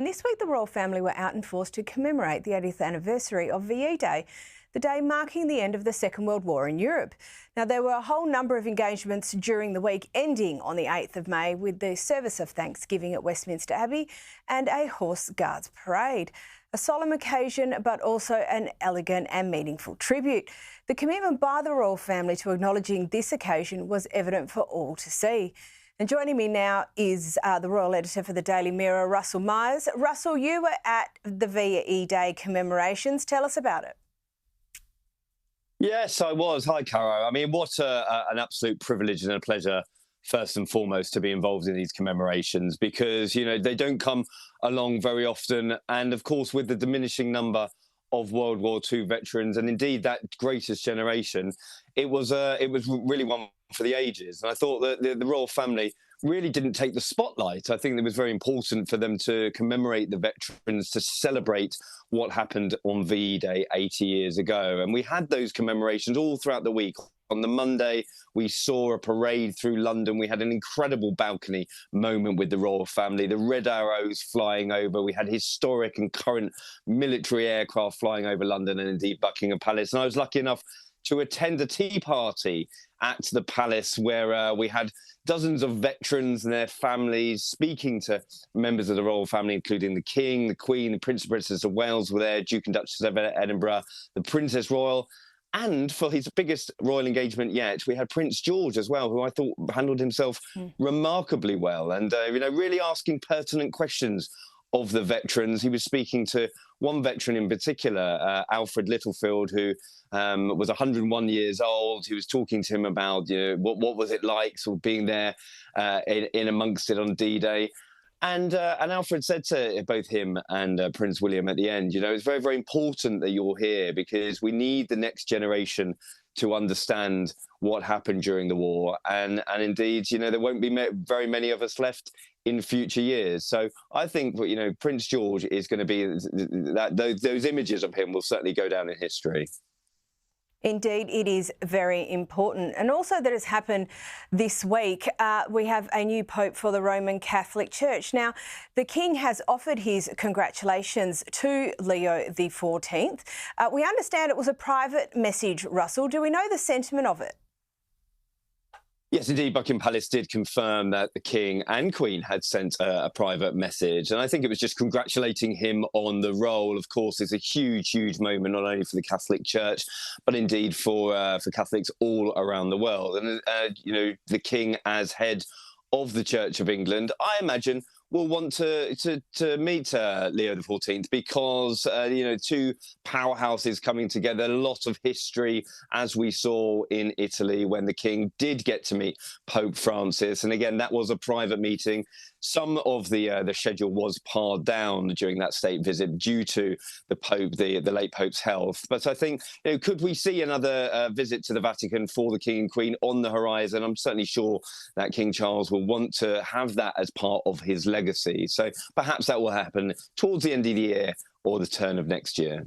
And this week, the royal family were out in force to commemorate the 80th anniversary of VE Day, the day marking the end of the Second World War in Europe. Now, there were a whole number of engagements during the week, ending on the 8th of May with the service of thanksgiving at Westminster Abbey and a Horse Guards parade. A solemn occasion, but also an elegant and meaningful tribute. The commitment by the royal family to acknowledging this occasion was evident for all to see. And joining me now is the royal editor for the Daily Mirror, Russell Myers. Russell, you were at the VE Day commemorations. Tell us about it. Yes, I was. Hi, Caro. I mean, what an absolute privilege and a pleasure, first and foremost, to be involved in these commemorations because, you know, they don't come along very often. And of course, with the diminishing number of World War II veterans and indeed that greatest generation, it was really one for the ages. And I thought that the royal family really didn't take the spotlight. I think it was very important for them to commemorate the veterans, to celebrate what happened on VE Day 80 years ago. And we had those commemorations all throughout the week. On the Monday, we saw a parade through London. We had an incredible balcony moment with the royal family, the red arrows flying over. We had historic and current military aircraft flying over London and indeed Buckingham Palace. And I was lucky enough to attend a tea party at the palace where we had dozens of veterans and their families speaking to members of the royal family, including the King, the Queen, the Prince and Princess of Wales were there, Duke and Duchess of Edinburgh, the Princess Royal. And for his biggest royal engagement yet, we had Prince George as well, who I thought handled himself remarkably well and, really asking pertinent questions of the veterans. He was speaking to one veteran in particular, Alfred Littlefield, who was 101 years old. He was talking to him about, what was it like sort of being there in amongst it on D-Day. And Alfred said to both him and Prince William at the end, it's very, very important that you're here because we need the next generation to understand what happened during the war. And indeed, there won't be very many of us left in future years. So I think, Prince George is going to be those images of him will certainly go down in history. Indeed, it is very important. And also that has happened this week, we have a new Pope for the Roman Catholic Church. Now, the King has offered his congratulations to Leo XIV. We understand it was a private message, Russell. Do we know the sentiment of it? Yes, indeed, Buckingham Palace did confirm that the King and Queen had sent a private message. And I think it was just congratulating him on the role. Of course, it's a huge, huge moment, not only for the Catholic Church, but indeed for Catholics all around the world. And, the King as head of the Church of England, I imagine, will want to meet Leo XIV because, two powerhouses coming together, a lot of history, as we saw in Italy when the King did get to meet Pope Francis. And again, that was a private meeting. Some of the schedule was pared down during that state visit due to the Pope, the late Pope's health. But I think, could we see another visit to the Vatican for the King and Queen on the horizon? I'm certainly sure that King Charles will want to have that as part of his legacy. So perhaps that will happen towards the end of the year or the turn of next year.